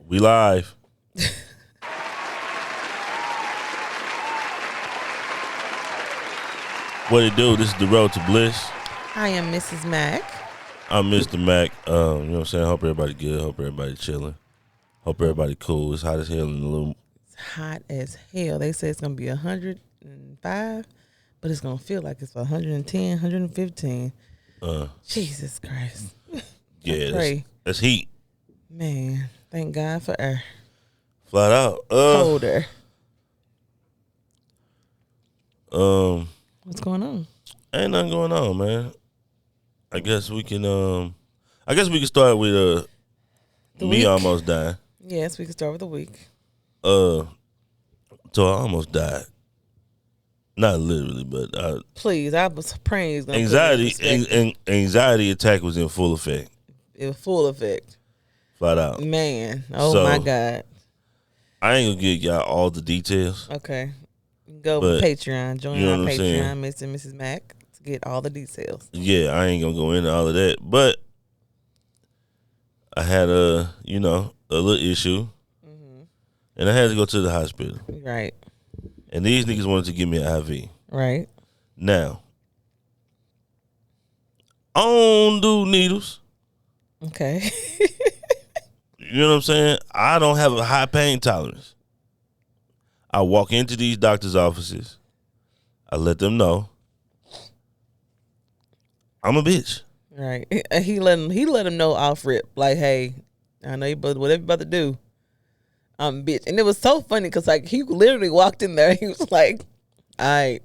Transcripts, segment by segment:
We live. What it do? This is the Road to Bliss. I am Mrs. Mac. I'm Mr. Mac. You know what I'm saying? Hope everybody good. Hope everybody chilling. Hope everybody cool. It's hot as hell in the room. It's hot as hell. They say it's going to be 105, but it's going to feel like it's 110, 115. Jesus Christ. Yeah, that's heat. Man, thank God for air. Flat out. Colder. What's going on? Ain't nothing going on, man. I guess we can start with me week? almost dying. Yes, we can start with the week. So I almost died. Not literally, but Please, I was praying he's going to anxiety attack was in full effect. It was full effect. Flat out. Man, my God. I ain't gonna give y'all all the details. Okay. Go with Patreon. Join our Patreon, Mr. and Mrs. Mac, to get all the details. Yeah, I ain't gonna go into all of that. But I had a little issue. Mm-hmm. And I had to go to the hospital. Right. And these niggas wanted to give me an IV. Right. Now, I don't do needles. Okay. You know what I'm saying? I don't have a high pain tolerance. I walk into these doctors' offices. I let them know I'm a bitch. Right. He let him know off rip. Like, hey, I know whatever you about to do, I'm a bitch. And it was so funny because like he literally walked in there. He was like, all right,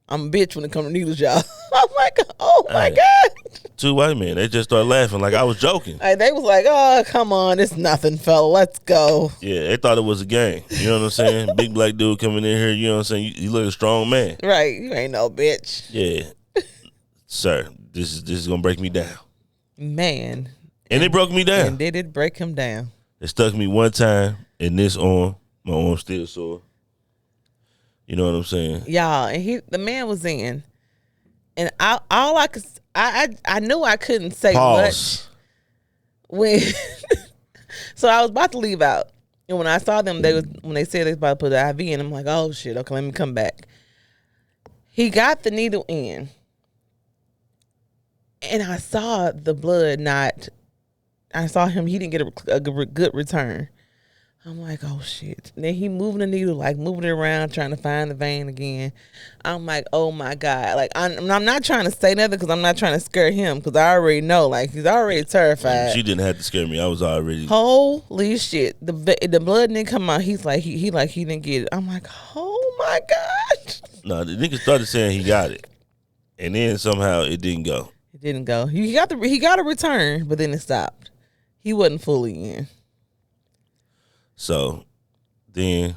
I'm a bitch when it comes to needles, y'all. I'm like, oh my God. Two white men, they just started laughing like I was joking. They was like, oh, come on, it's nothing, fella. Let's go. Yeah, they thought it was a game. You know what I'm saying? Big black dude coming in here, you know what I'm saying? You look a strong man. Right. You ain't no bitch. Yeah. Sir, this is gonna break me down. Man. And it broke me down. And did it break him down? It stuck me one time in this arm. My arm still sore. You know what I'm saying? Y'all, and the man was in. And I knew I couldn't say Pause. much when so I was about to leave out. And when I saw them, when they said they was about to put the IV in, I'm like, oh shit, okay, let me come back. He got the needle in. And I saw the blood I saw him, he didn't get a good return. I'm like, oh shit. And then he moving the needle, like moving it around, trying to find the vein again. I'm like, oh my God. Like, I'm not trying to say nothing because I'm not trying to scare him because I already know, like, he's already terrified. She didn't have to scare me. I was already. Holy shit. The blood didn't come out. He's like, he didn't get it. I'm like, oh my God. No, the nigga started saying he got it. And then somehow it didn't go. It didn't go. He got a return, but then it stopped. He wasn't fully in. So then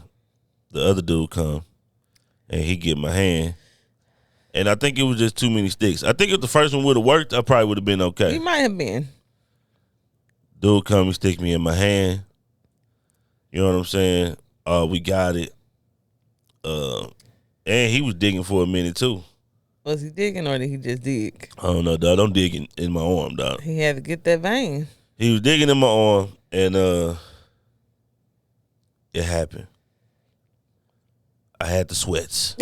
the other dude come and he get my hand. And I think it was just too many sticks. I think if the first one would have worked, I probably would have been okay. He might have been. Dude come and stick me in my hand. You know what I'm saying? We got it. And he was digging for a minute too. Was he digging or did he just dig? I don't know, dog. Don't dig in my arm, dog. He had to get that vein. He was digging in my arm and it happened. I had the sweats.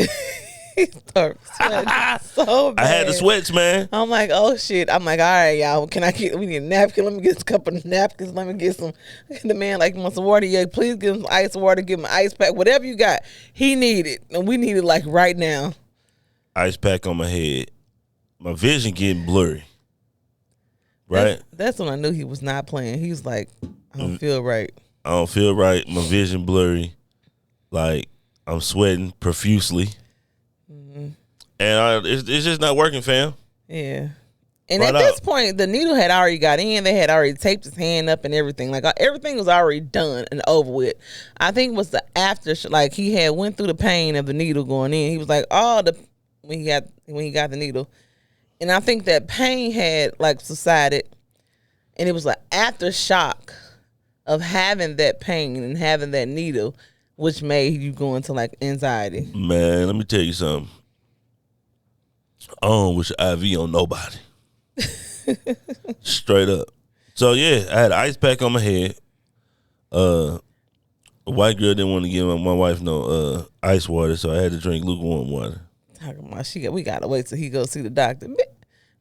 He started sweating so bad. I had the sweats, man. I'm like, oh shit. I'm like, all right, y'all. We need a napkin. Let me get a couple of napkins. Let me get some. The man like wants some water. Yeah, please give him some ice water. Give him an ice pack. Whatever you got. He need it. And we need it like right now. Ice pack on my head. My vision getting blurry. Right? That's when I knew he was not playing. He was like, I don't feel right. I don't feel right. My vision blurry. Like, I'm sweating profusely. Mm-hmm. And it's just not working, fam. Yeah. And at this point, the needle had already got in. They had already taped his hand up and everything. Like, everything was already done and over with. I think it was the after, like, he had went through the pain of the needle going in. He was like, when he got the needle. And I think that pain had, like, subsided. And it was like aftershock of having that pain and having that needle, which made you go into like anxiety. Man, let me tell you something. I don't wish IV on nobody. Straight up. So yeah, I had an ice pack on my head. A white girl didn't want to give my wife no ice water, so I had to drink lukewarm water. Talking about we gotta wait till he goes see the doctor,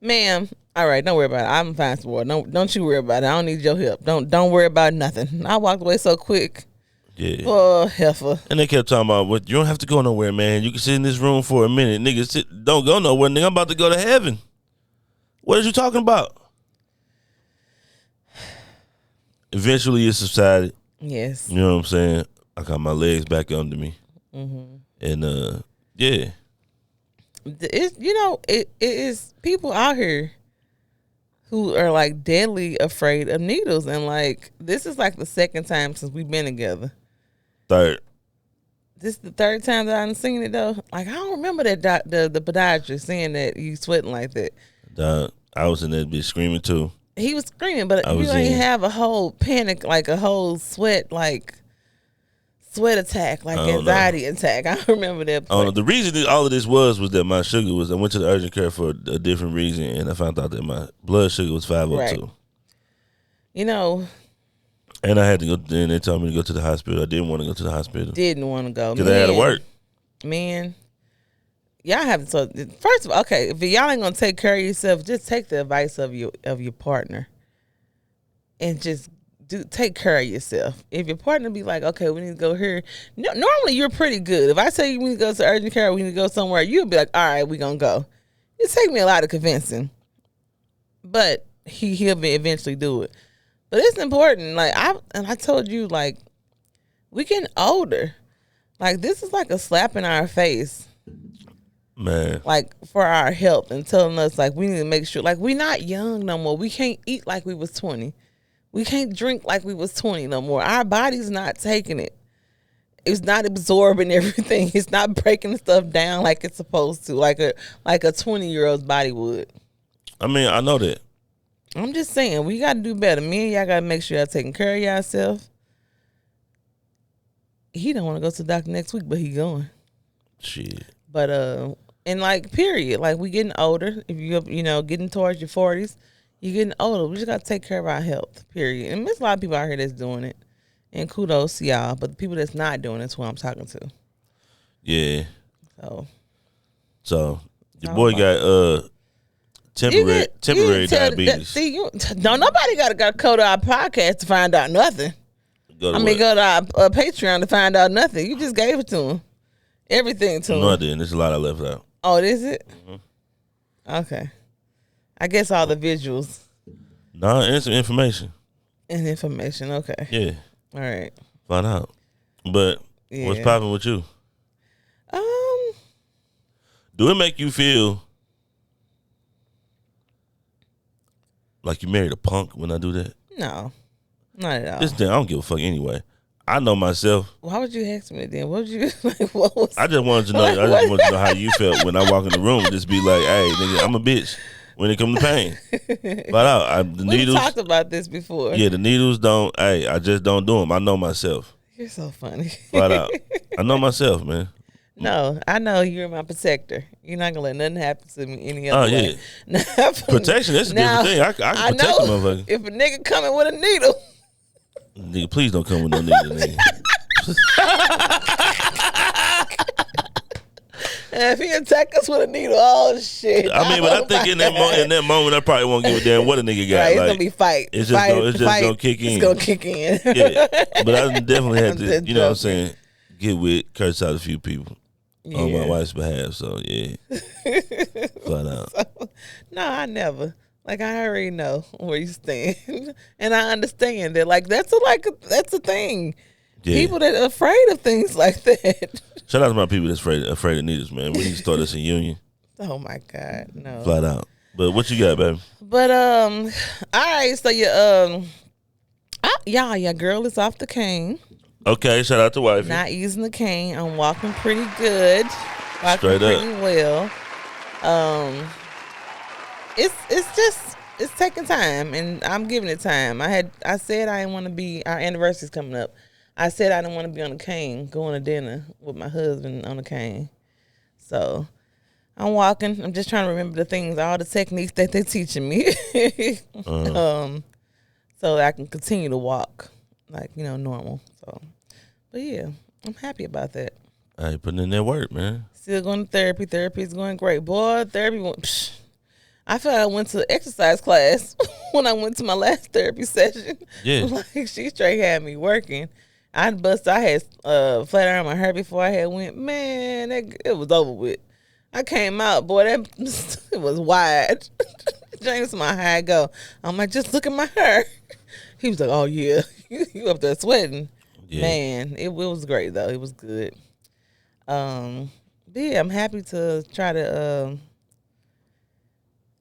ma'am. All right, don't worry about it. I'm fine some water. Don't you worry about it. I don't need your help. Don't worry about nothing. I walked away so quick. Yeah. Oh, heifer. And they kept talking about, "What? You don't have to go nowhere, man. You can sit in this room for a minute, nigga. Don't go nowhere, nigga. I'm about to go to heaven. What are you talking about?" Eventually, it subsided. Yes. You know what I'm saying? I got my legs back under me, and yeah. It is people out here who are like deadly afraid of needles, and like this is like the second time since we've been together. Third. This is the third time that I've seen it though. Like I don't remember that the podiatrist saying that you sweating like that. I was in that bitch screaming too. He was screaming, but you ain't have a whole panic, like a whole sweat attack, like anxiety attack. I remember that. I don't know. The reason all of this was that my sugar was. I went to the urgent care for a different reason, and I found out that my blood sugar was 502. Right. You know. And I had to go. Then they told me to go to the hospital. I didn't want to go to the hospital. Didn't want to go because I had to work. Man, y'all have to. So first of all, okay, if y'all ain't gonna take care of yourself, just take the advice of your partner, and just take care of yourself. If your partner be like, okay, we need to go here. No, normally you're pretty good. If I tell you we need to go to urgent care, we need to go somewhere, you'll be like, all right, we gonna go. It take me a lot of convincing, but he'll eventually do it. But it's important. Like I told you, like we getting older. Like this is like a slap in our face. Man. Like for our health and telling us like we need to make sure like we're not young no more. We can't eat like we was 20. We can't drink like we was 20 no more. Our body's not taking it. It's not absorbing everything. It's not breaking stuff down like it's supposed to, like a 20-year-old's body would. I mean, I know that. I'm just saying, we got to do better. Me and y'all got to make sure y'all taking care of yourself. He don't want to go to the doctor next week, but he going. Shit. But, and like, period. Like, we getting older. If you getting towards your 40s, you're getting older. We just got to take care of our health, period. And there's a lot of people out here that's doing it. And kudos to y'all. But the people that's not doing it's who I'm talking to. Yeah. So your boy got temporary diabetes. Don't nobody got to go to our podcast to find out nothing. Go to our Patreon to find out nothing. You just gave it to him. Everything to him. No, I didn't. There's a lot I left out. Oh, is it? Mm-hmm. Okay. I guess all the visuals. No, and some information. And information, okay. Yeah. All right. Find out. But what's popping with you? Do it make you feel like you married a punk when I do that? No. Not at all. I don't give a fuck anyway. I know myself. Why would you ask me then? What would you what was I just wanted to know. I just wanted to know how you felt when I walk in the room. Just be like, "Hey, nigga, I'm a bitch." When it comes to pain, but the needles. We talked about this before. Yeah, the needles don't. Hey, I just don't do them. I know myself. You're so funny. Flat out, I know myself, man. No, I know you're my protector. You're not gonna let nothing happen to me any other way. Yeah. Protection, that's a different thing. I can protect a motherfucker. If a nigga coming with a needle. Nigga, please don't come with no needle, nigga. If he attack us with a needle, oh shit! I mean, but I think in that moment, I probably won't give a damn what a nigga got. Right, it's gonna be fight. It's just gonna kick in. It's gonna kick in. Yeah, but I definitely had to, you know what I'm saying, get with, curse out a few people on my wife's behalf. So yeah, flat out. So, no, I never. Like I already know where you stand, and I understand that. Like that's a thing. Yeah. People that are afraid of things like that. Shout out to my people that's afraid of needles, man. We need to start us a union. Oh my God, no. Flat out. But what you got, baby? But all right. So your girl is off the cane. Okay, shout out to wifey. Not using the cane. I'm walking pretty good. Walking straight pretty up. Well. It's taking time, and I'm giving it time. I said I didn't want to be. Our anniversary's coming up. I said I didn't want to be on the cane, going to dinner with my husband on the cane. So I'm walking. I'm just trying to remember the things, all the techniques that they're teaching me, so that I can continue to walk like, normal. So, but yeah, I'm happy about that. I ain't putting in that work, man. Still going to therapy. Therapy is going great. Boy, therapy went, I felt like I went to exercise class when I went to my last therapy session. Yeah. Like, she straight had me working. I had flat iron my hair before I had went. Man, it was over with. I came out, boy, that it was wide. James, my how I go. I'm like, just look at my hair. He was like, oh yeah, you up there sweating. Yeah. Man, it was great though. It was good. But yeah, I'm happy to try to.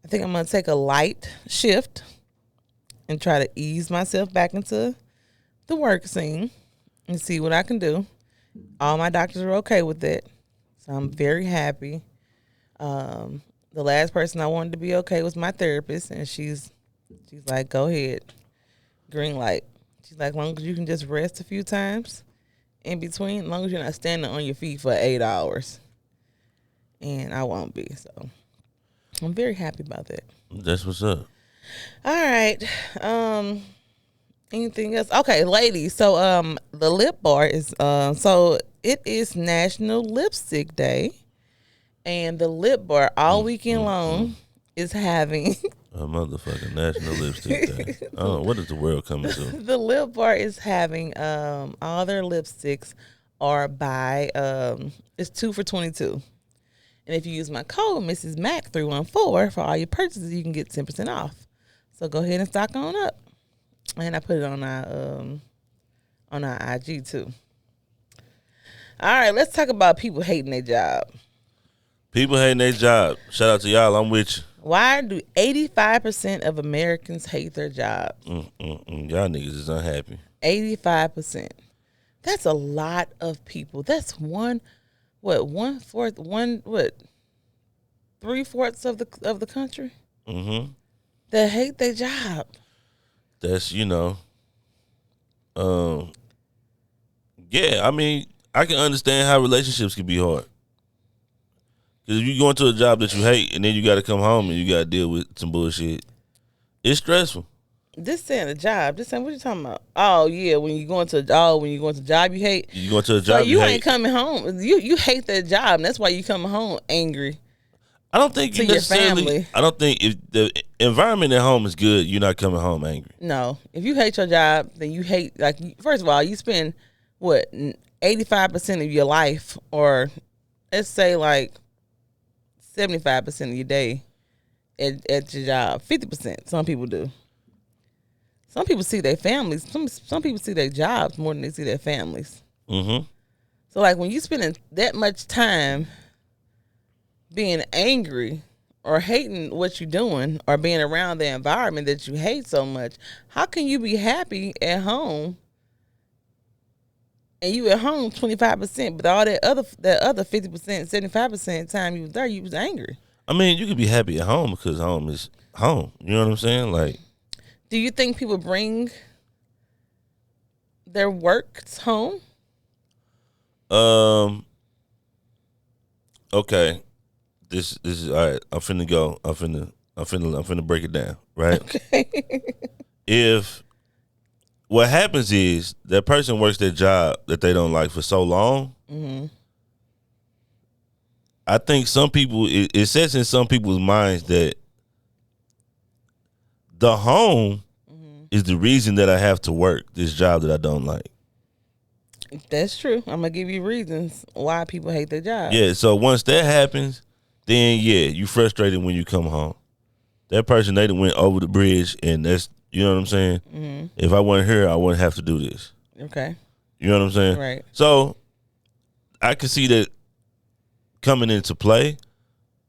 I think I'm gonna take a light shift and try to ease myself back into the work scene and see what I can do. All my doctors are okay with it, so I'm very happy. The last person I wanted to be okay was my therapist, and she's like, go ahead, green light. She's like, as long as you can just rest a few times in between, as long as you're not standing on your feet for 8 hours. And I won't be, so I'm very happy about that. That's what's up. All right. Anything else? Okay, ladies. So the lip bar is so it is National Lipstick Day. And the lip bar all weekend long is having a motherfucking National Lipstick Day. Oh, what is the world coming to? The lip bar is having all their lipsticks are by it's 2 for $22. And if you use my code Mrs. Mac 314 for all your purchases, you can get 10% off. So go ahead and stock on up. And I put it on our IG too. All right, let's talk about people hating their job. People hating their job. Shout out to y'all. I'm with you. Why do 85% of Americans hate their jobs? Y'all niggas is unhappy. 85%. That's a lot of people. That's 3/4 of the country that hate their job. That's yeah. I mean, I can understand how relationships can be hard. Because if you go into a job that you hate and then you got to come home and you got to deal with some bullshit, it's stressful. This saying a job. This saying what you talking about? Oh yeah, when you go into a job you hate. You go into a job you ain't coming home. You hate that job, and that's why you coming home angry. I don't think you necessarily. I don't think if the environment at home is good, you're not coming home angry. No, if you hate your job, then you hate. Like, first of all, you spend 85% of your life, or let's say like 75% of your day at your job. 50%. Some people do. Some people see their families. Some people see their jobs more than they see their families. So like when you spending that much time being angry or hating what you're doing or being around the environment that you hate so much, how can you be happy at home? And you at home 25%, but all that other 50%, 75% time you was there, you was angry. I mean, you could be happy at home because home is home. You know what I'm saying? Like, do you think people bring their work home? Okay. This is all right. I'm finna go. I'm finna break it down. Right. Okay. If what happens is that person works their job that they don't like for so long, I think some people it sets in some people's minds that the home is the reason that I have to work this job that I don't like. That's true. I'm gonna give you reasons why people hate their job. Yeah, so once that happens, then you frustrated when you come home. That person, they done went over the bridge, and that's, you know what I'm saying? If I wasn't here, I wouldn't have to do this. Okay. You know what I'm saying? Right. So I can see that coming into play,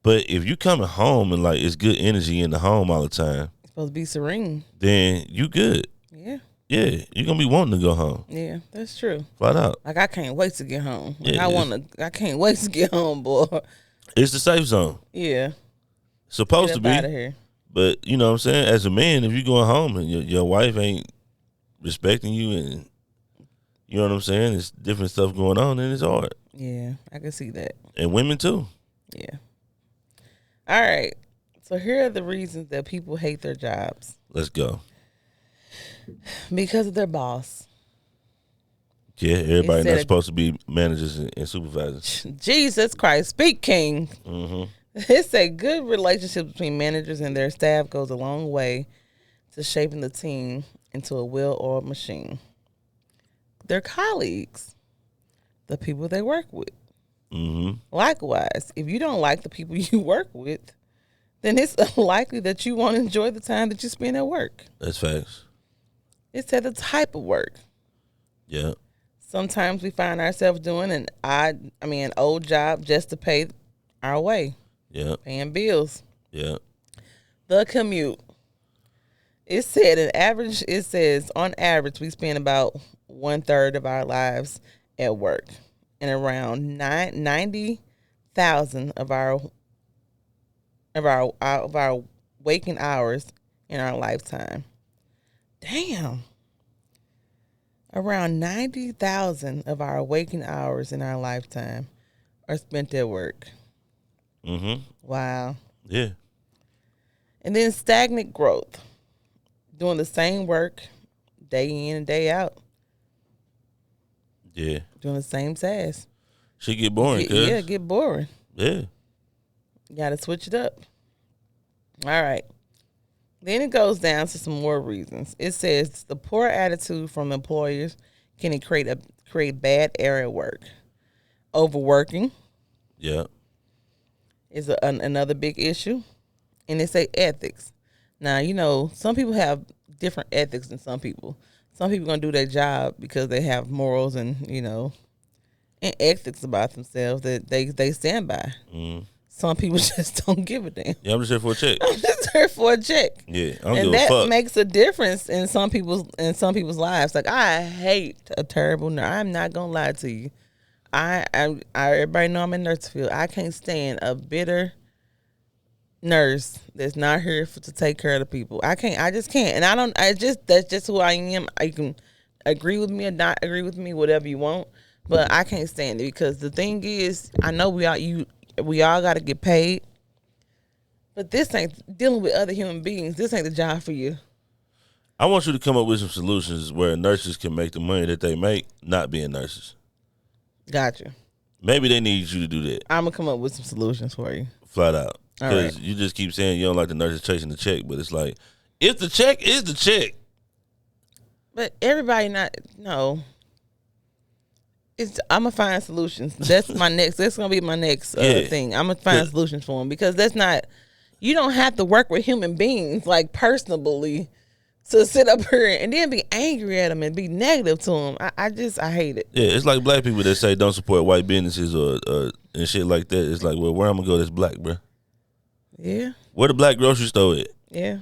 but if you coming home and like it's good energy in the home all the time, it's supposed to be serene, then you good. Yeah. Yeah, you're gonna be wanting to go home. Yeah, that's true. Flat out. Like, I can't wait to get home. Like, I can't wait to get home, boy. It's the safe zone. Yeah. Supposed to be. Out of here. But you know what I'm saying? As a man, if you're going home and your wife ain't respecting you and you know what I'm saying, there's different stuff going on, then it's hard. Yeah, I can see that. And women too. Yeah. All right. So here are the reasons that people hate their jobs. Let's go. Because of their boss. Yeah, everybody not supposed to be managers and supervisors. Jesus Christ, speak, King. Mm-hmm. It said good relationship between managers and their staff goes a long way to shaping the team into a well-oiled machine. Their colleagues, the people they work with. Mm-hmm. Likewise, if you don't like the people you work with, then it's unlikely that you won't enjoy the time that you spend at work. That's facts. It said the type of work. Yeah. Sometimes we find ourselves doing an old job just to pay our way. Yeah. Paying bills. Yeah. The commute. It says on average we spend about 1/3 of our lives at work, and around 90,000 of our waking hours in our lifetime. Damn. Around 90,000 of our waking hours in our lifetime are spent at work. Mm-hmm. Wow. Yeah. And then stagnant growth. Doing the same work day in and day out. Yeah. Doing the same task. Shit get boring, get boring. Yeah. You got to switch it up. All right. Then it goes down to some more reasons. It says the poor attitude from employers can create bad area at work. Overworking. Yeah. Is another big issue. And they say ethics. Now, some people have different ethics than some people. Some people going to do their job because they have morals and ethics about themselves that they stand by. Mm. Some people just don't give a damn. Yeah, I'm just here for a check. I'm just here for a check. Yeah, I don't and give a fuck. That makes a difference in some people's lives. Like, I hate a terrible nurse. I'm not gonna lie to you. I everybody know I'm in nurse field. I can't stand a bitter nurse that's not here to take care of the people. I just can't. And that's just who I am. You can agree with me or not agree with me, whatever you want. But I can't stand it because the thing is, I know we all got to get paid. But this ain't dealing with other human beings. This ain't the job for you. I want you to come up with some solutions where nurses can make the money that they make not being nurses. Gotcha. Maybe they need you to do that. I'm going to come up with some solutions for you. Flat out. Because you just keep saying you don't like the nurses chasing the check, but it's like, if the check is the check. But everybody no. I'm going to find solutions. That's my next, that's going to be my next thing. I'm going to find solutions for them because that's not, you don't have to work with human beings like personally to sit up here and then be angry at them and be negative to them. I hate it. Yeah, it's like black people that say don't support white businesses or and shit like that. It's like, well, where I'm going to go that's black, bro? Yeah. Where the black grocery store at? Yeah.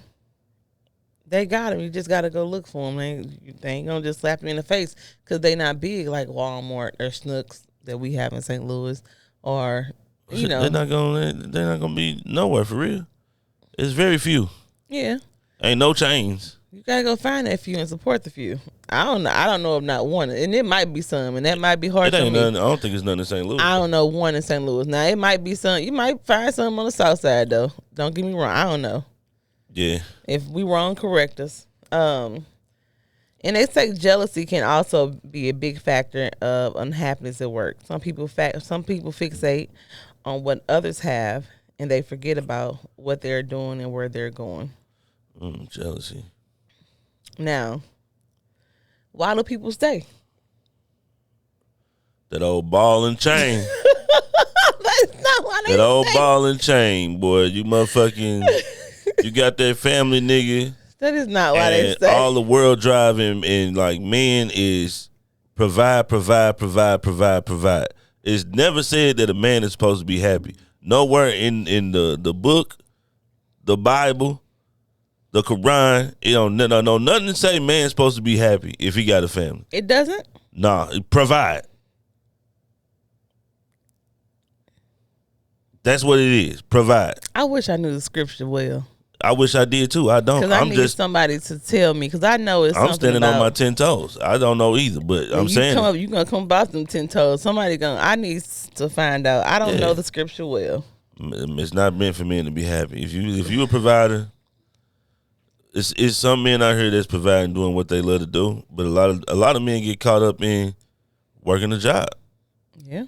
They got them. You just got to go look for them. They ain't going to just slap them in the face because they not big like Walmart or Snooks that we have in St. Louis or, They're not gonna be nowhere for real. It's very few. Yeah. Ain't no chains. You got to go find that few and support the few. I don't know if not one. And it might be some, and that might be hard it to ain't me. Nothing, I don't think it's nothing in St. Louis. I don't know one in St. Louis. Now, it might be some. You might find some on the south side, though. Don't get me wrong. I don't know. Yeah. If we wrong, correct us. And they say jealousy can also be a big factor of unhappiness at work. Some people fixate on what others have, and they forget about what they're doing and where they're going. Jealousy. Now, why do people stay? That old ball and chain. That's not why they That old stay. ball and chain, boy. You motherfucking, you got that family nigga. That is not why they stay. All the world driving and like men is provide. It's never said that a man is supposed to be happy. Nowhere in the book, the Bible, the Quran, no nothing to say man's supposed to be happy if he got a family. It doesn't? Nah, provide. That's what it is. Provide. I wish I knew the scripture well. I wish I did too. I don't. Because I need somebody to tell me. Because I know it's. I'm standing on my 10 toes. I don't know either, but I'm saying you're gonna come about them 10 toes. I need to find out. I don't know the scripture well. It's not meant for men to be happy. If you a provider, it's some men out here that's providing, doing what they love to do. But a lot of men get caught up in working a job. Yeah.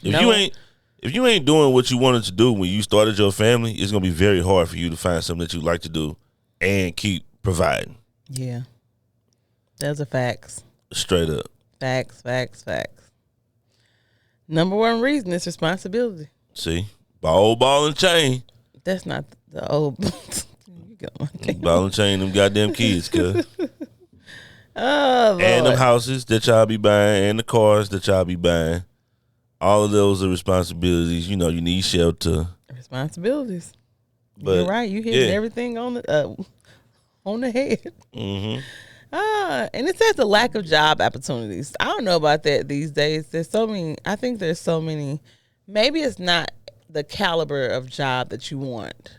If you ain't doing what you wanted to do when you started your family, it's gonna be very hard for you to find something that you like to do and keep providing. Yeah. Those are facts. Straight up. Facts. Number one reason is responsibility. See? Ball and chain. That's not the old Ball and chain, them goddamn kids, cuz. Oh, Lord. And them houses that y'all be buying and the cars that y'all be buying. All of those are responsibilities. You know, you need shelter. Responsibilities. But, you're right. You hitting everything on the head. Mm-hmm. And it says the lack of job opportunities. I don't know about that these days. There's so many. I think there's so many. Maybe it's not the caliber of job that you want.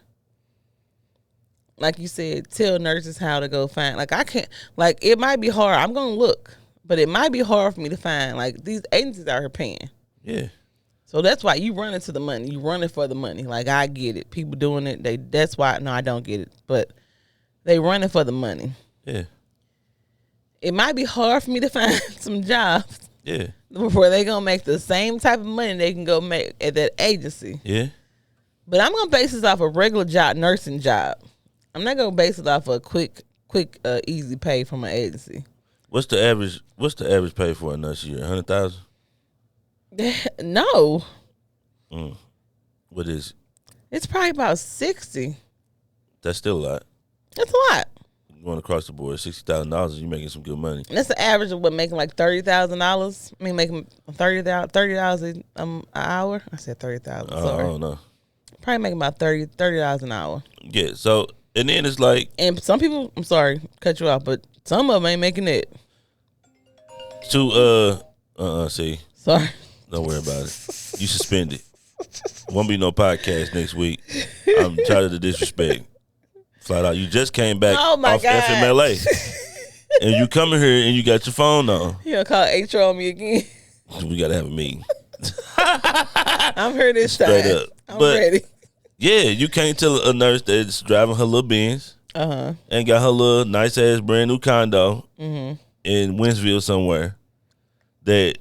Like you said, tell nurses how to go find. Like I can't. Like it might be hard. I'm gonna look, but it might be hard for me to find. Like these agencies out here paying. Yeah. So that's why you run into the money. You running for the money. Like I get it. People doing it. That's why. No, I don't get it. But they running for the money. Yeah. It might be hard for me to find some jobs. Yeah. Where they gonna make the same type of money they can go make at that agency. Yeah. But I'm gonna base this off a regular job, nursing job. I'm not gonna base it off a quick, easy pay from an agency. What's the average pay for a nurse a year? 100,000? No. What is it? It's probably about 60. That's still a lot. That's a lot. Going across the board, $60,000, you're making some good money. And that's the average of what, making like $30,000. I mean, making $30 an hour. I said 30,000. Sorry. I don't know. Probably making about $30 an hour. Yeah. So and then it's like, and some people. I'm sorry, cut you off, but some of them ain't making it. See. Sorry. Don't worry about it. You suspended. Won't be no podcast next week. I'm tired of the disrespect. Flat out. You just came back off God. FMLA. And you coming here and you got your phone on. You gonna call HR on me again? We gotta have a meeting. I'm here this Straight time. up. I'm ready. Yeah, you can't tell a nurse that's driving her little Benz and got her little nice ass brand new condo in Winsville somewhere that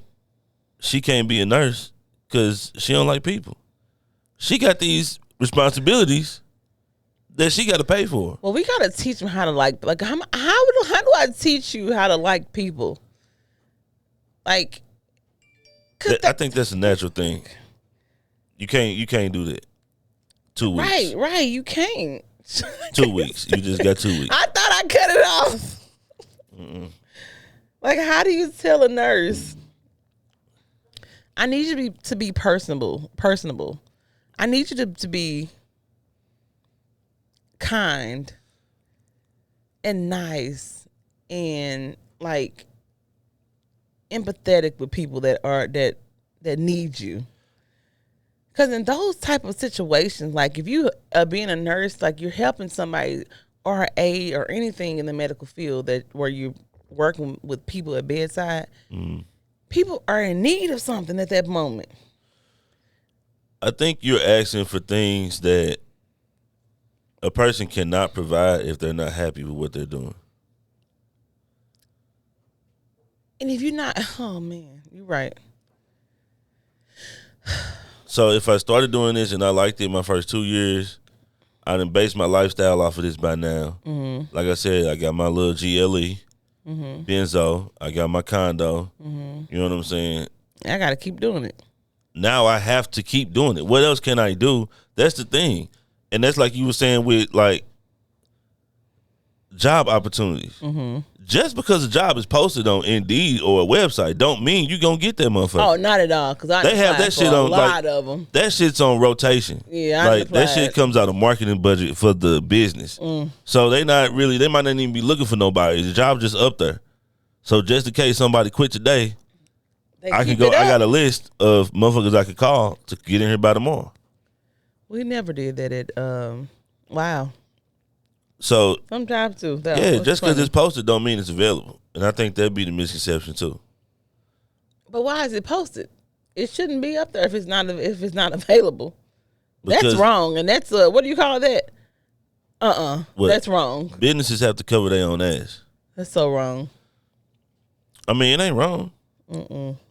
she can't be a nurse because she don't like people. She got these responsibilities that she got to pay for. Well, we got to teach them how to like how do I teach you how to like people? Like, I think that's a natural thing. You can't do that. 2 weeks. Right. You can't. 2 weeks. You just got 2 weeks. I thought I cut it off. Like, how do you tell a nurse? I need you to be personable. I need you to be kind and nice and like empathetic with people that need you. Because in those type of situations, like if you are being a nurse, like you're helping somebody or an aide or anything in the medical field where you're working with people at bedside, people are in need of something at that moment. I think you're asking for things that a person cannot provide if they're not happy with what they're doing. And if you're not, oh man, you're right. So if I started doing this and I liked it my first 2 years, I done based my lifestyle off of this by now. Like I said, I got my little GLE, Benzo. I got my condo. You know what I'm saying? I got to keep doing it. Now I have to keep doing it. What else can I do? That's the thing. And that's like you were saying with like job opportunities. Just because a job is posted on Indeed or a website don't mean you gonna get that motherfucker. Oh, not at all. Because they have that shit on a lot of them. That shit's on rotation. Yeah, like that shit comes out of marketing budget for the business. So they might not even be looking for nobody. The job's just up there. So just in case somebody quit today, I got a list of motherfuckers I could call to get in here by tomorrow. We never did that at wow. So some jobs too. Just because it's posted don't mean it's available. And I think that'd be the misconception too. But why is it posted? It shouldn't be up there if it's not available. Because that's wrong. And that's what do you call that? That's wrong. Businesses have to cover their own ass. That's so wrong. I mean, it ain't wrong.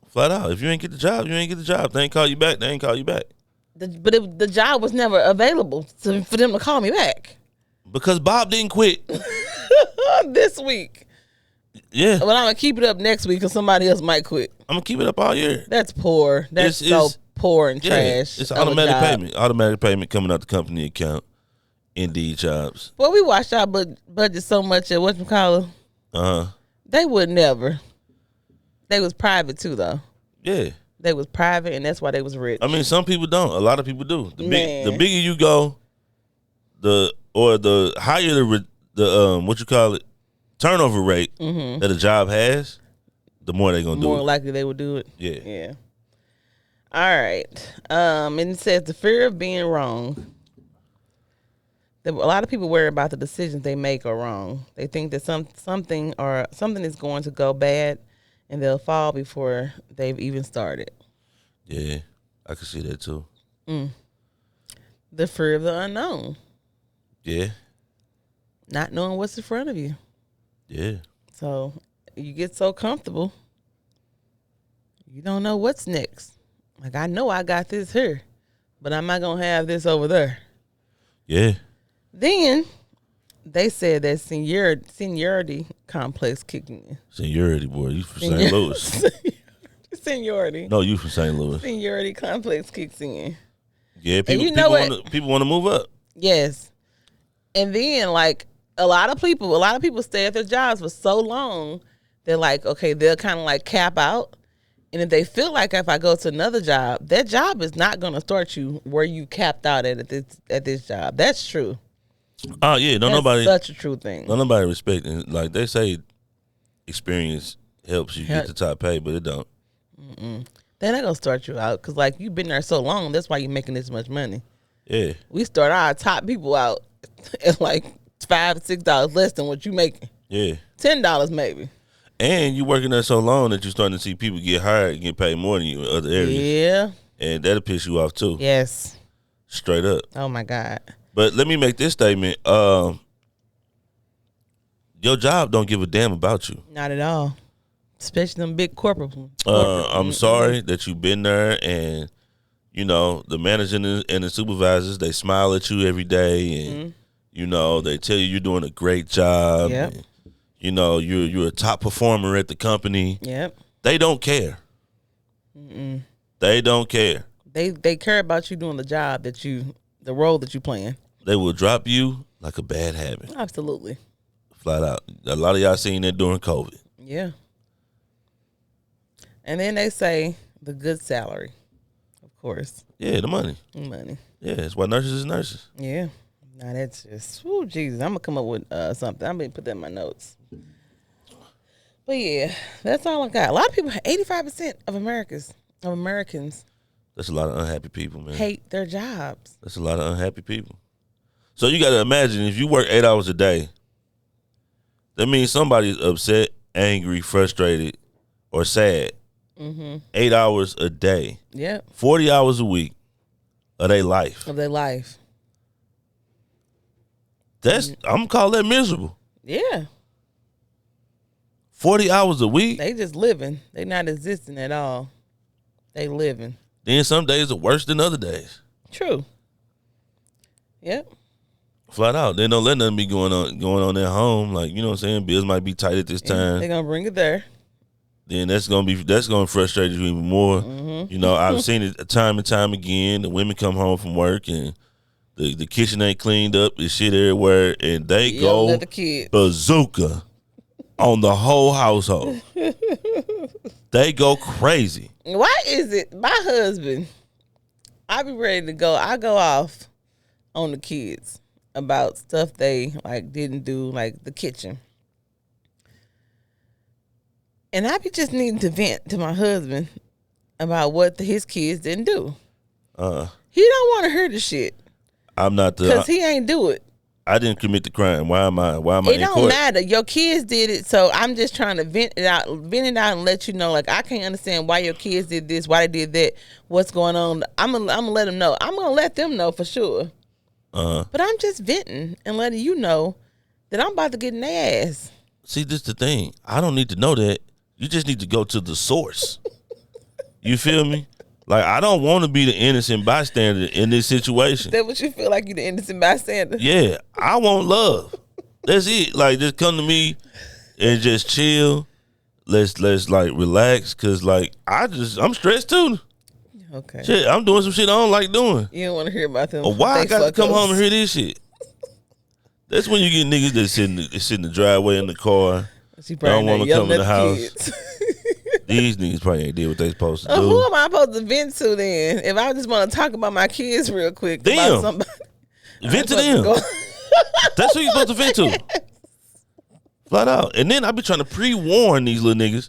Flat out. If you ain't get the job, you ain't get the job. They ain't call you back. They ain't call you back. But the job was never available for them to call me back. Because Bob didn't quit. This week. Yeah. But I'm going to keep it up next week because somebody else might quit. I'm going to keep it up all year. That's poor. That's so poor and trash. It's automatic payment. Automatic payment coming out the company account. Indeed jobs. Well, we watched our budget so much at whatchamacallit. They would never. They was private too, though. Yeah. They was private, and that's why they was rich. I mean, some people don't. A lot of people do. The bigger you go, the higher the turnover rate that a job has, the more they're gonna do it. More likely they would do it. Yeah. Yeah. All right. And it says the fear of being wrong. A lot of people worry about the decisions they make are wrong. They think that something is going to go bad, and they'll fall before they've even started. Yeah, I can see that too. The fear of the unknown. Yeah. Not knowing what's in front of you. Yeah. So you get so comfortable, you don't know what's next. Like, I know I got this here, but I'm not going to have this over there. Yeah. Then they said that seniority complex kicking in. Seniority, boy. You from St. Louis. Seniority. No, you from St. Louis. Seniority complex kicks in. Yeah, people want to move up. Yes. And then, like, a lot of people stay at their jobs for so long, they're like, okay, they'll kind of like cap out. And if they feel like if I go to another job, that job is not going to start you where you capped out at this job. That's true. Oh yeah, nobody. Such a true thing. Don't nobody respect it. Like they say, experience helps you get the top pay, but it don't. They're not gonna start you out because like you've been there so long. That's why you're making this much money. Yeah, we start our top people out at like $5 to $6 less than what you making. Yeah, $10 maybe. And you working there so long that you're starting to see people get hired and get paid more than you in other areas. Yeah, and that'll piss you off too. Yes, straight up. Oh my God. But let me make this statement. Your job don't give a damn about you. Not at all. Especially them big corporate. I'm sorry that you've been there, and you know the manager and the supervisors. They smile at you every day, and you know they tell you you're doing a great job. Yep. And, you know you're a top performer at the company. Yep. They don't care. They don't care. They care about you doing the job the role that you playing. They will drop you like a bad habit. Absolutely. Flat out. A lot of y'all seen that during COVID. Yeah. And then they say the good salary, of course. Yeah, the money. Money. Yeah, that's why nurses is nurses. Yeah. Now that's just, oh Jesus, I'm gonna come up with something. I'm gonna put that in my notes. But yeah, that's all I got. A lot of people, 85% of Americans. That's a lot of unhappy people, man. Hate their jobs. That's a lot of unhappy people. So you got to imagine if you work 8 hours a day, that means somebody's upset, angry, frustrated, or sad. 8 hours a day. Yep. 40 hours a week of their life. That's I'm call that miserable. Yeah. 40 hours a week. They just living. They not existing at all. They living. Then some days are worse than other days. True. Yep. Flat out. They don't let nothing be going on at home. Like, you know what I'm saying? Bills might be tight at this time. They're gonna bring it there. Then that's gonna frustrate you even more. You know, I've seen it time and time again. The women come home from work and the kitchen ain't cleaned up. There's shit everywhere, and they go bazooka on the whole household. They go crazy. Why is it my husband? I be ready to go. I go off on the kids about stuff they like didn't do, like the kitchen. And I be just needing to vent to my husband about what his kids didn't do. He don't want to hear the shit. I'm not because he ain't do it. I didn't commit the crime. Why am I? It in don't court? Matter. Your kids did it, so I'm just trying to vent it out, and let you know. Like I can't understand why your kids did this, why they did that, what's going on. I'm gonna let them know. I'm gonna let them know for sure. But I'm just venting and letting you know that I'm about to get in their ass. See, this is the thing. I don't need to know that. You just need to go to the source. You feel me? Like, I don't want to be the innocent bystander in this situation. That what you feel like you the innocent bystander? Yeah, I want love. That's it. Like, just come to me and just chill. Let's like relax, cause like I'm stressed too. Okay. Shit, I'm doing some shit I don't like doing. You don't want to hear about them. Why I got to come home and hear this shit? That's when you get niggas that sit in the driveway in the car. Don't want to come in the house. These niggas probably ain't did what they supposed to do. Who am I supposed to vent to then? If I just want to talk about my kids real quick. Them. About somebody, vent to them. That's who you supposed to vent to. Flat out. And then I be trying to pre-warn these little niggas.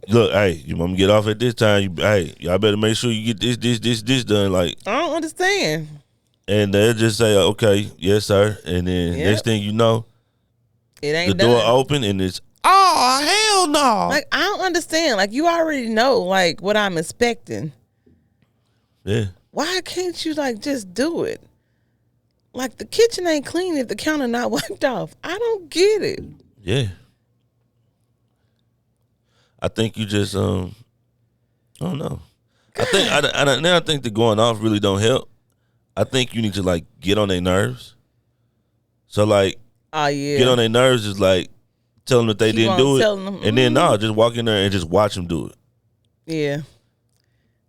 Look, hey, you want me to get off at this time? Y'all better make sure you get this done. Like, I don't understand. And they'll just say, okay, yes, sir. And then next thing you know, it ain't the door open and it's, oh, hell no. Like, I don't understand. Like, you already know, like, what I'm expecting. Yeah. Why can't you, like, just do it? Like, the kitchen ain't clean if the counter not wiped off. I don't get it. Yeah. I think you just, I don't know. God. I think the going off really don't help. I think you need to, like, get on their nerves. So, like, get on their nerves is like tell them that they didn't do it. And then, just walk in there and just watch them do it. Yeah.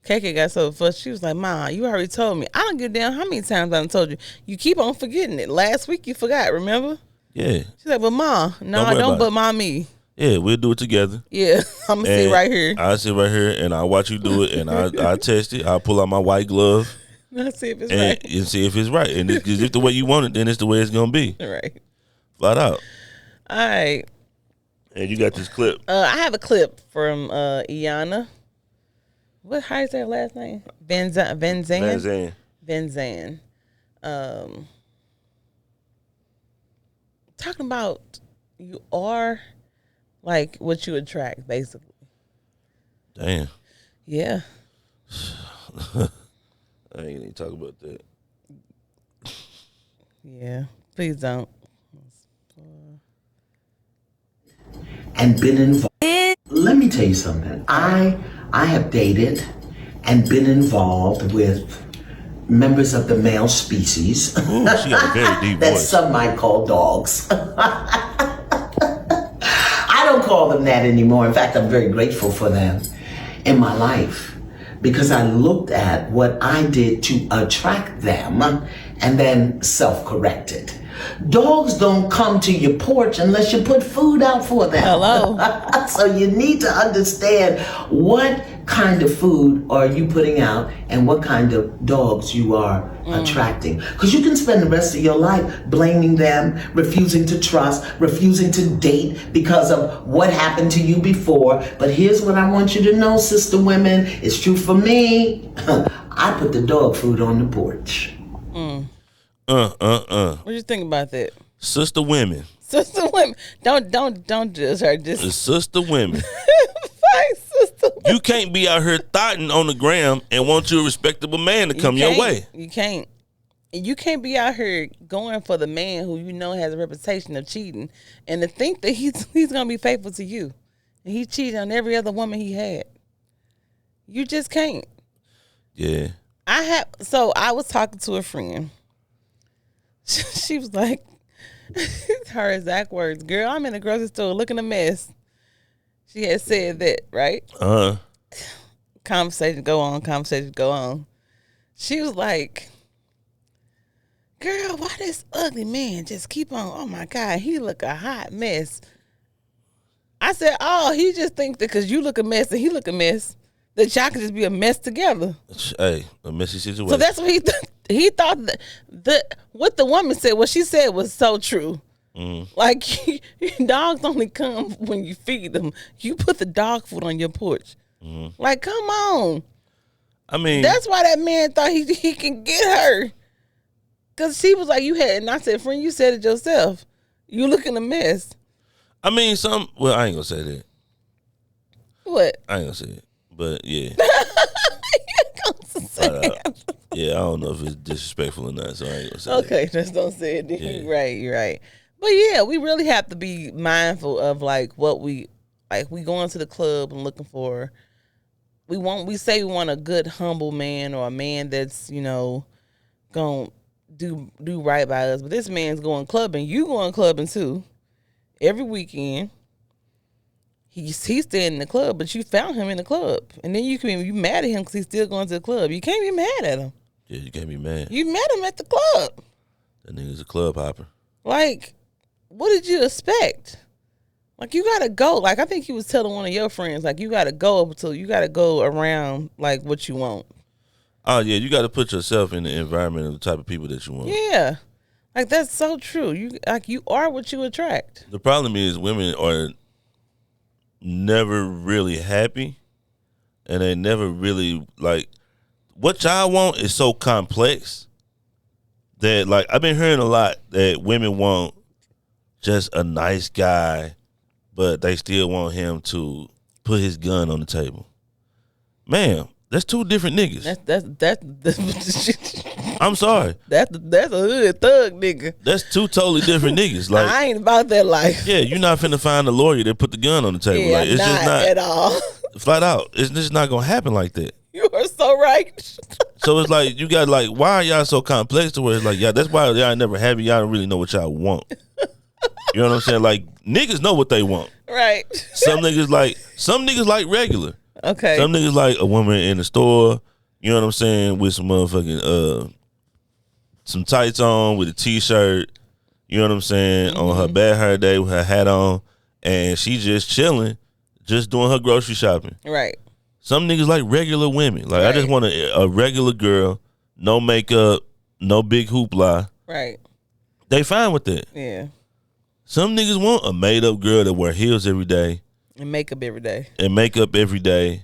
KK got so fussed. She was like, Ma, you already told me. I don't give a damn how many times I done told you. You keep on forgetting it. Last week you forgot, remember? Yeah. She's like, but Ma, no, don't but mommy. Yeah, we'll do it together. Yeah, I'm going to sit right here. I'll sit right here and I'll watch you do it and I'll test it. I'll pull out my white glove. Let's see if it's right. And see if it's right. And if the way you want it, then it's the way it's going to be. Right. Flat out. All right. And you got this clip. I have a clip from Iyanna. How you say her last name? Vanzan. Talking about you are like what you attract, basically. Damn. Yeah. I ain't even talk about that. Yeah. Please don't. And been involved. Let me tell you something. I have dated and been involved with members of the male species. Ooh, she got a very deep that voice. Some might call dogs. I don't call them that anymore. In fact, I'm very grateful for them in my life because I looked at what I did to attract them and then self-corrected. Dogs don't come to your porch unless you put food out for them. Hello. So you need to understand what kind of food are you putting out and what kind of dogs you are attracting. Because you can spend the rest of your life blaming them, refusing to trust, refusing to date because of what happened to you before. But here's what I want you to know, sister women. It's true for me. I put the dog food on the porch. What do you think about that? Sister women. Don't judge her. Just sister women. Fight sister women. You can't be out here thotting on the gram and want you a respectable man to come your way. You can't. You can't be out here going for the man who you know has a reputation of cheating and to think that he's gonna be faithful to you. And he cheated on every other woman he had. You just can't. Yeah. I was talking to a friend. She was like, her exact words, girl, I'm in the grocery store looking a mess. She had said that, right? Conversation go on. She was like, girl, why this ugly man just keep on, oh my God, he look a hot mess. I said, oh, he just thinks that because you look a mess and he look a mess, that y'all can just be a mess together. Hey, a messy situation. So that's what he thought that what the woman said, what she said was so true. Like, dogs only come when you feed them. You put the dog food on your porch. Like, come on. I mean, that's why that man thought he can get her. Because she was like, and I said, friend, you said it yourself. You looking a mess. I mean, well, I ain't gonna say that. What? I ain't gonna say it. But yeah. Yeah, I don't know if it's disrespectful or not, so I ain't gonna say it. Okay, just don't say it. Yeah. You're right. But yeah, we really have to be mindful of like what we Like we going to the club and looking for. We say we want a good, humble man or a man that's gonna do right by us. But this man's going clubbing. You going clubbing too. Every weekend. He's staying in the club, but you found him in the club, and then you mad at him because he's still going to the club. You can't be mad at him. Yeah, you can't be mad. You met him at the club. That nigga's a club hopper. Like, what did you expect? Like, you gotta go. Like, I think he was telling one of your friends, like, you gotta go around like what you want. Oh yeah, you got to put yourself in the environment of the type of people that you want. Yeah, like that's so true. You are what you attract. The problem is women are never really happy, and they never really like what y'all want is so complex that like I've been hearing a lot that women want just a nice guy, but they still want him to put his gun on the table. Man, that's two different niggas. That's I'm sorry. That's a hood thug nigga. That's two totally different niggas. Like I ain't about that life. Yeah, you're not finna find a lawyer that put the gun on the table. Yeah, like it's just not at all. Flat out. It's just not gonna happen like that. You are so right. So it's like you got like, why are y'all so complex to where it's like, yeah, that's why y'all never happy. Y'all don't really know what y'all want. You know what I'm saying? Like niggas know what they want. Right. Some niggas like regular. Okay. Some niggas like a woman in the store. You know what I'm saying? With some motherfucking some tights on with a t-shirt. You know what I'm saying? On her bad hair day with her hat on, and she just chilling, just doing her grocery shopping. Right. Some niggas like regular women. Like, I just want a regular girl, no makeup, no big hoopla. Right. They fine with that. Yeah. Some niggas want a made-up girl that wear heels every day. And makeup every day.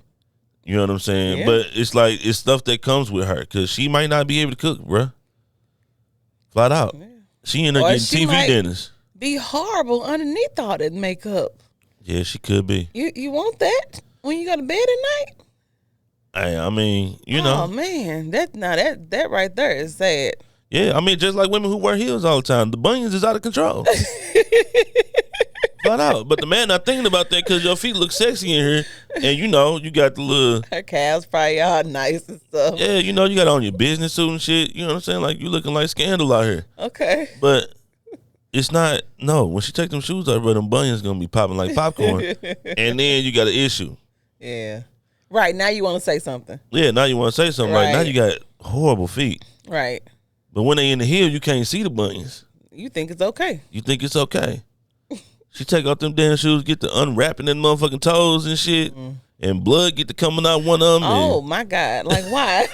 You know what I'm saying? Yeah. But it's like, it's stuff that comes with her because she might not be able to cook, bruh. Flat out. Yeah. She end up getting TV dinners. Be horrible underneath all that makeup. Yeah, she could be. You want that when you go to bed at night? I mean, you know. Oh man, that right there is sad. Yeah, I mean, just like women who wear heels all the time, the bunions is out of control. Flat out. But the man not thinking about that because your feet look sexy in here, and you got the little. Her calves probably all nice and stuff. Yeah, you got on your business suit and shit. You know what I'm saying? Like you looking like Scandal out here. Okay. But it's not. No, when she take them shoes off, bro, them bunions gonna be popping like popcorn, and then you got an issue. Yeah. Right, now you want to say something. Yeah, now you want to say something. Right. Now you got horrible feet. Right. But when they in the heel, you can't see the bunions. You think it's okay. She take off them damn shoes, get to unwrapping them motherfucking toes and shit, and blood get to coming out one of them. Oh, my God. Like, why?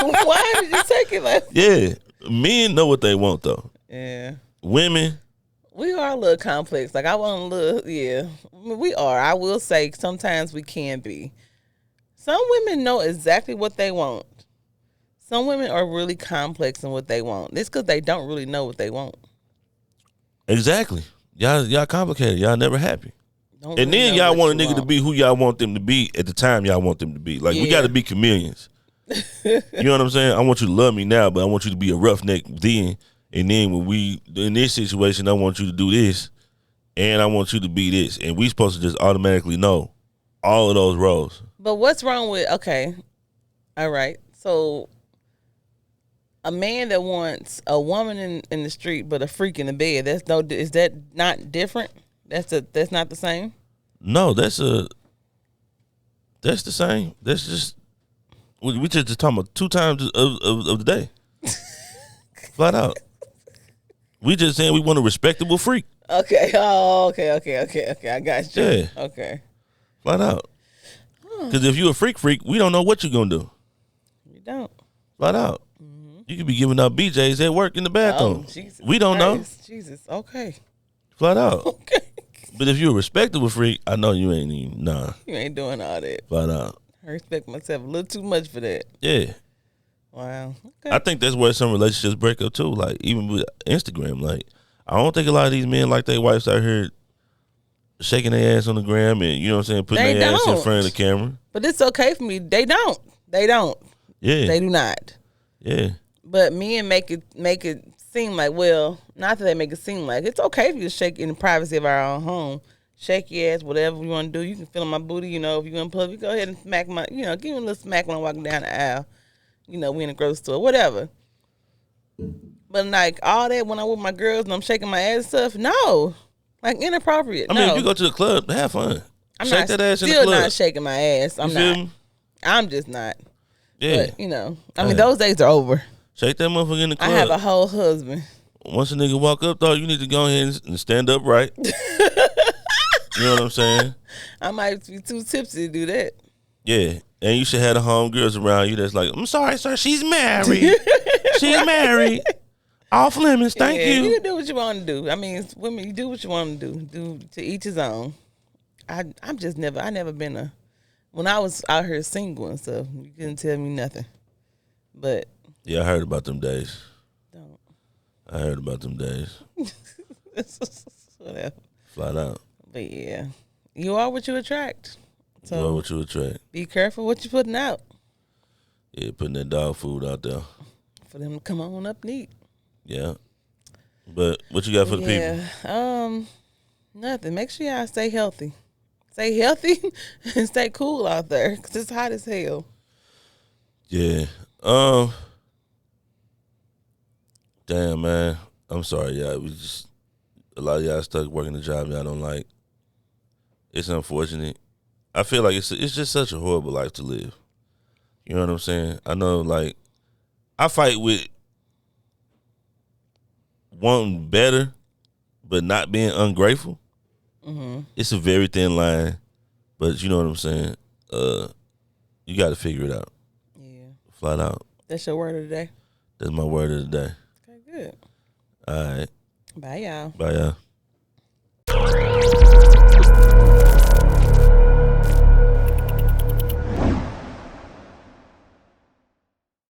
Why did you take it like that? Yeah. Men know what they want, though. Yeah. Women. We are a little complex. Like, I want a little, yeah. We are. I will say sometimes we can be. Some women know exactly what they want. Some women are really complex in what they want. It's because they don't really know what they want. Exactly. Y'all complicated. Y'all never happy. And then y'all want a nigga to be who y'all want them to be at the time y'all want them to be. Like, we got to be chameleons. You know what I'm saying? I want you to love me now, but I want you to be a roughneck then. And then when we, in this situation, I want you to do this. And I want you to be this. And we supposed to just automatically know all of those roles. But what's wrong with, okay, all right. So a man that wants a woman in the street but a freak in the bed, is that not different? That's not the same? No, that's the same. That's just, we just talking about 2 times of the day. Flat out. We just saying we want a respectable freak. Okay. Oh, okay. I got you. Yeah. Okay. Flat out. Because if you a freak, we don't know what you're going to do. You don't. Flat out. Mm-hmm. You could be giving out BJs at work in the bathroom. Oh, Jesus. We don't know. Jesus. Okay. Flat out. Okay. But if you're a respectable freak, I know you ain't even, nah. You ain't doing all that. Flat out. I respect myself a little too much for that. Yeah. Wow. Okay. I think that's where some relationships break up too. Like, even with Instagram, like, I don't think a lot of these men like their wives out here shaking their ass on the gram and, you know what I'm saying, putting their ass in front of the camera. But it's okay for me. They don't. Yeah. They do not. Yeah. But men make it seem like, well, not that they make it seem like, it's okay for you to shake in the privacy of our own home. shake your ass, whatever you want to do. You can feel on my booty, you know. If you want to pull, you go ahead and smack my, you know, give me a little smack when I'm walking down the aisle. You know, we in the grocery store, whatever. But like all that when I'm with my girls and I'm shaking my ass and stuff, no, like inappropriate. I mean, if you go to the club, have fun. Shake that ass in the club. Still not shaking my ass. I'm not. Me? I'm just not. Yeah. But, you know, I mean, those days are over. Shake that motherfucker in the club. I have a whole husband. Once a nigga walk up, though, you need to go ahead and stand up right. You know what I'm saying? I might be too tipsy to do that. Yeah. And you should have the homegirls around you that's like, I'm sorry, sir, she's married. She's married. Off limits, thank you. You can do what you want to do. I mean, women, you do what you want to do. Do to each his own. I never been a, when I was out here single and stuff, you couldn't tell me nothing. But. Yeah, I heard about them days. Don't. I heard about them days. Whatever. Flat out. But yeah, you are what you attract. So You are what you attract. Be careful what you're putting out. Yeah, putting that dog food out there. For them to come on up neat. Yeah. But what you got for the people? Nothing. Make sure y'all stay healthy. Stay healthy and stay cool out there because it's hot as hell. Yeah. Damn, man. I'm sorry, y'all. A lot of y'all stuck working a job y'all don't like. It's unfortunate. I feel like it's just such a horrible life to live. You know what I'm saying? I know, like, I fight with wanting better, but not being ungrateful. Mm-hmm. It's a very thin line, but you know what I'm saying? You got to figure it out. Yeah. Flat out. That's your word of the day? That's my word of the day. Okay, good. All right. Bye, y'all. Bye, y'all.